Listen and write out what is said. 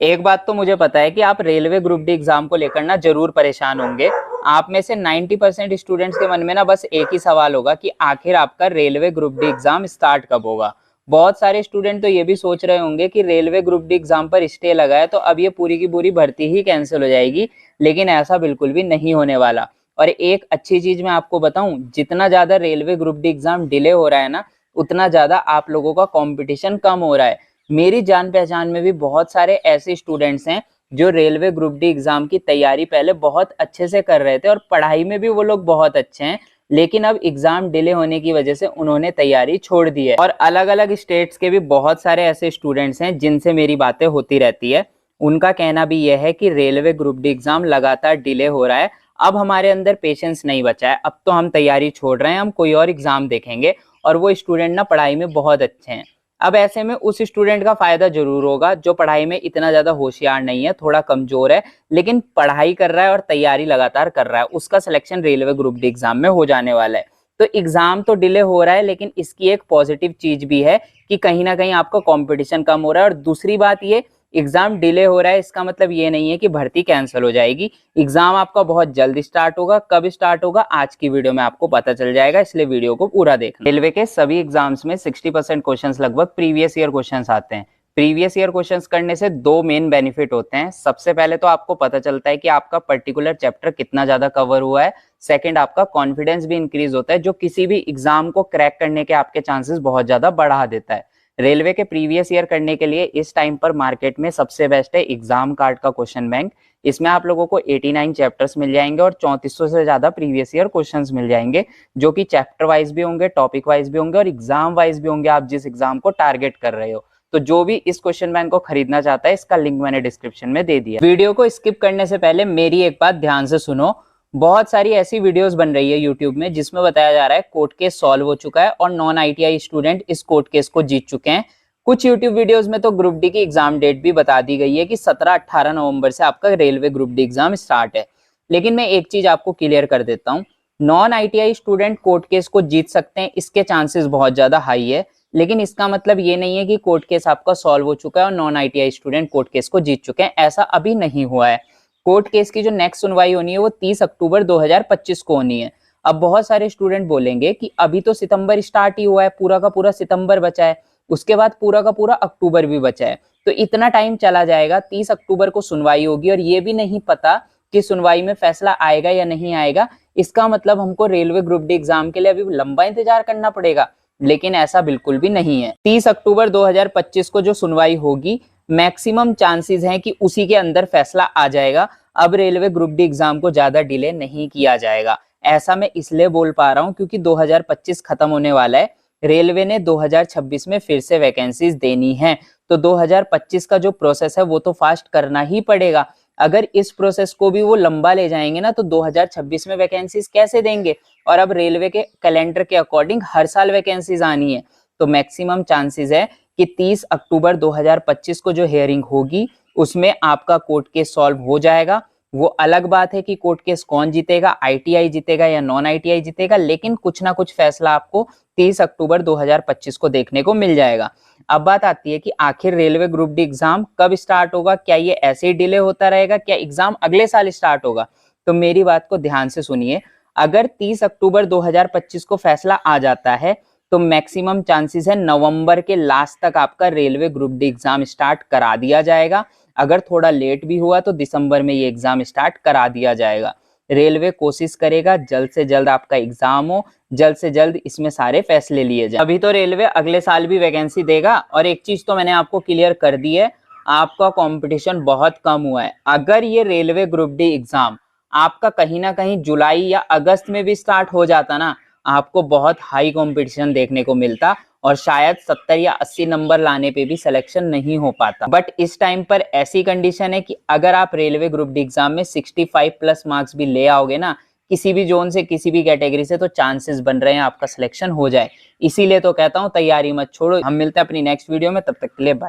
एक बात तो मुझे पता है कि आप रेलवे ग्रुप डी एग्जाम को लेकर ना जरूर परेशान होंगे। आप में से 90% स्टूडेंट्स के मन में ना बस एक ही सवाल होगा कि आखिर आपका railway group D exam start कब होगा। बहुत सारे स्टूडेंट तो ये भी सोच रहे होंगे कि रेलवे ग्रुप डी एग्जाम पर स्टे लगा है तो अब ये पूरी की पूरी भर्ती ही कैंसिल हो जाएगी, लेकिन ऐसा बिल्कुल भी नहीं होने वाला। और एक अच्छी चीज मैं आपको बताऊं, जितना ज्यादा railway group D exam delay हो रहा है ना, उतना ज्यादा आप लोगों का कंपटीशन कम हो रहा है। मेरी जान पहचान में भी बहुत सारे ऐसे स्टूडेंट्स हैं जो रेलवे ग्रुप डी एग्जाम की तैयारी पहले बहुत अच्छे से कर रहे थे और पढ़ाई में भी वो लोग बहुत अच्छे हैं, लेकिन अब एग्जाम डिले होने की वजह से उन्होंने तैयारी छोड़ दी है। और अलग अलग स्टेट्स के भी बहुत सारे ऐसे स्टूडेंट्स हैं जिनसे मेरी बातें होती रहती है। उनका कहना भी यह है कि रेलवे ग्रुप डी एग्जाम लगातार डिले हो रहा है, अब हमारे अंदर पेशेंस नहीं बचा है, अब तो हम तैयारी छोड़ रहे हैं, हम कोई और एग्जाम देखेंगे। और वो स्टूडेंट ना पढ़ाई में बहुत अच्छे हैं। अब ऐसे में उस स्टूडेंट का फायदा जरूर होगा जो पढ़ाई में इतना ज्यादा होशियार नहीं है, थोड़ा कमजोर है, लेकिन पढ़ाई कर रहा है और तैयारी लगातार कर रहा है, उसका selection railway group D exam में हो जाने वाला है। तो एग्जाम तो डिले हो रहा है, लेकिन इसकी एक पॉजिटिव चीज भी है कि कहीं ना कहीं आपका कंपटीशन कम हो रहा है। और दूसरी बात ये, एग्जाम डिले हो रहा है इसका मतलब ये नहीं है कि भर्ती कैंसिल हो जाएगी। एग्जाम आपका बहुत जल्द स्टार्ट होगा, कब स्टार्ट होगा आज की वीडियो में आपको पता चल जाएगा, इसलिए वीडियो को पूरा देखना। रेलवे के सभी एग्जाम्स में 60% क्वेश्चंस लगभग प्रीवियस ईयर क्वेश्चंस आते हैं। प्रीवियस ईयर क्वेश्चंस करने से दो मेन बेनिफिट होते हैं। सबसे पहले तो आपको पता चलता है कि आपका पर्टिकुलर चैप्टर कितना ज्यादा कवर हुआ है। सेकंड, आपका कॉन्फिडेंस भी इंक्रीज होता है, जो किसी भी एग्जाम को क्रैक करने के आपके चांसेस बहुत ज्यादा बढ़ा देता है। रेलवे के प्रीवियस ईयर करने के लिए इस टाइम पर मार्केट में सबसे बेस्ट है एग्जाम कार्ड का क्वेश्चन बैंक। इसमें आप लोगों को 89 चैप्टर्स मिल जाएंगे और 3400 से ज्यादा प्रीवियस ईयर क्वेश्चंस मिल जाएंगे, जो कि चैप्टर वाइज भी होंगे, टॉपिक वाइज भी होंगे और एग्जाम वाइज भी होंगे, आप जिस एग्जाम को टारगेट कर रहे हो। तो जो भी इस क्वेश्चन बैंक को खरीदना चाहता है, इसका लिंक मैंने डिस्क्रिप्शन में दे दिया। वीडियो को स्किप करने से पहले मेरी एक बात ध्यान से सुनो। बहुत सारी ऐसी वीडियोस बन रही है यूट्यूब में जिसमें बताया जा रहा है कोर्ट केस सॉल्व हो चुका है और नॉन आईटीआई स्टूडेंट इस कोर्ट केस को जीत चुके हैं। कुछ यूट्यूब वीडियोस में तो ग्रुप डी की एग्जाम डेट भी बता दी गई है कि 17-18 नवंबर से आपका railway group D exam start है। लेकिन मैं एक चीज आपको क्लियर कर देता हूँ, non ITI student court case को जीत सकते हैं, इसके चांसेस बहुत ज्यादा हाई है, लेकिन इसका मतलब ये नहीं है कि कोर्ट केस आपका सॉल्व हो चुका है और non ITI student court case को जीत चुके हैं, ऐसा अभी नहीं हुआ है। कोर्ट केस की जो नेक्स्ट सुनवाई होनी है वो 30 अक्टूबर 2025 को होनी है। अब बहुत सारे स्टूडेंट बोलेंगे कि अभी तो सितंबर स्टार्ट ही हुआ है, पूरा का पूरा सितंबर बचा है, उसके बाद पूरा का पूरा अक्टूबर भी बचा है, तो इतना टाइम चला जाएगा। 30 अक्टूबर को सुनवाई होगी और ये भी नहीं पता कि सुनवाई में फैसला आएगा या नहीं आएगा। इसका मतलब हमको रेलवे ग्रुप डी एग्जाम के लिए अभी लंबा इंतजार करना पड़ेगा, लेकिन ऐसा बिल्कुल भी नहीं है। 30 अक्टूबर 2025 को जो सुनवाई होगी, मैक्सिमम चांसेस हैं कि उसी के अंदर फैसला आ जाएगा। अब रेलवे ग्रुप डी एग्जाम को ज्यादा डिले नहीं किया जाएगा। ऐसा मैं इसलिए बोल पा रहा हूं क्योंकि 2025 खत्म होने वाला है, रेलवे ने 2026 में फिर से वैकेंसीज देनी है, तो 2025 का जो प्रोसेस है वो तो फास्ट करना ही पड़ेगा। अगर इस प्रोसेस को भी वो लंबा ले जाएंगे ना, तो 2026 में वैकेंसीज कैसे देंगे। और अब रेलवे के कैलेंडर के अकॉर्डिंग हर साल वैकेंसीज आनी है, तो मैक्सिमम चांसेस है कि 30 अक्टूबर 2025 को जो हियरिंग होगी उसमें आपका कोर्ट केस सॉल्व हो जाएगा। वो अलग बात है कि कोर्ट केस कौन जीतेगा, आईटीआई जीतेगा या नॉन आईटीआई जीतेगा, लेकिन कुछ ना कुछ फैसला आपको 30 अक्टूबर 2025 को देखने को मिल जाएगा। अब बात आती है कि आखिर रेलवे ग्रुप डी एग्जाम कब स्टार्ट होगा, क्या ये ऐसे ही डिले होता रहेगा, क्या एग्जाम अगले साल स्टार्ट होगा। तो मेरी बात को ध्यान से सुनिए, अगर 30 अक्टूबर 2025 को फैसला आ जाता है तो मैक्सिमम चांसेस है नवंबर के लास्ट तक आपका railway group D exam start करा दिया जाएगा। अगर थोड़ा लेट भी हुआ तो दिसंबर में ये एग्जाम स्टार्ट करा दिया जाएगा। रेलवे कोशिश करेगा जल्द से जल्द आपका एग्जाम हो, जल्द से जल्द इसमें सारे फैसले लिए जाए। अभी तो रेलवे अगले साल भी वैकेंसी देगा, और एक चीज तो मैंने आपको क्लियर कर दी है, आपका कंपटीशन बहुत कम हुआ है। अगर ये रेलवे ग्रुप डी एग्जाम आपका कहीं ना कहीं जुलाई या अगस्त में भी स्टार्ट हो जाता ना, आपको बहुत हाई कंपटीशन देखने को मिलता और शायद 70 या 80 नंबर लाने पे भी सिलेक्शन नहीं हो पाता। बट इस टाइम पर ऐसी कंडीशन है कि अगर आप रेलवे ग्रुप डी एग्जाम में 65 प्लस मार्क्स भी ले आओगे ना, किसी भी जोन से, किसी भी कैटेगरी से, तो चांसेस बन रहे हैं आपका सिलेक्शन हो जाए। इसीलिए तो कहता हूँ तैयारी मत छोड़ो। हम मिलते हैं अपनी नेक्स्ट वीडियो में, तब तक के लिए बाय।